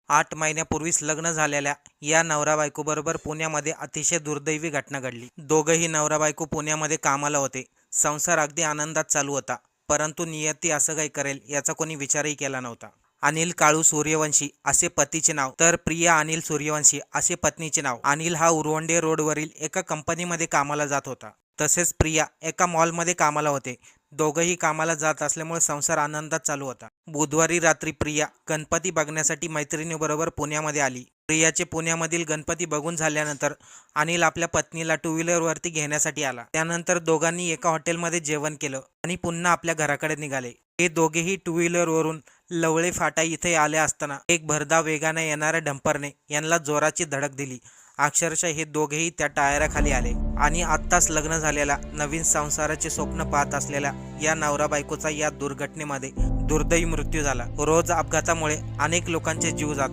8 महिन्यापूर्वीच लग्न झालेल्या या नवरा बायकोबरोबर पुण्यामध्ये अतिशय दुर्दैवी घटना घडली। दोघंही नवरा बायको पुण्यामध्ये कामाला होते। संसार अगदी आनंदात चालू होता, परंतु नियती असं काही करेल याचा कोणी विचारही केला नव्हता। अनिल काळू सूर्यवंशी असे पतीचे नाव, तर प्रिया अनिल सूर्यवंशी असे पत्नीचे नाव। अनिल हा उरवंडे रोडवरील एका कंपनीमध्ये कामाला जात होता, तसेच प्रिया एका मॉलमध्ये कामाला होते। दोघंही कामाला जात असल्यामुळे संसार आनंदात चालू होता। बुधवारी रात्री प्रिया गणपती बघण्यासाठी मैत्रिणीबरोबर पुण्यामध्ये आली। प्रियाचे पुण्यामधील गणपती बघून झाल्यानंतर अनिल आपल्या पत्नीला टू व्हीलरवरती घेण्यासाठी आला। त्यानंतर दोघांनी एका हॉटेलमध्ये जेवण केलं आणि पुन्हा आपल्या घराकडे निघाले। हे दोघेही टू व्हीलरवरून लवळे फाटा इथे आले असताना एक भरधाव वेगाने येणाऱ्या डंपरने यांना जोराची धडक दिली। अक्षरशः हे दोघेही त्या टायराखाली आले आणि आत्ताच लग्न झालेल्या नवीन संसाराचे स्वप्न पाहत असलेल्या या नवरा बायकोचा या दुर्घटनेमध्ये दुर्दैवी मृत्यू झाला। रोज अपघातामुळे अनेक लोकांचे जीव जातात,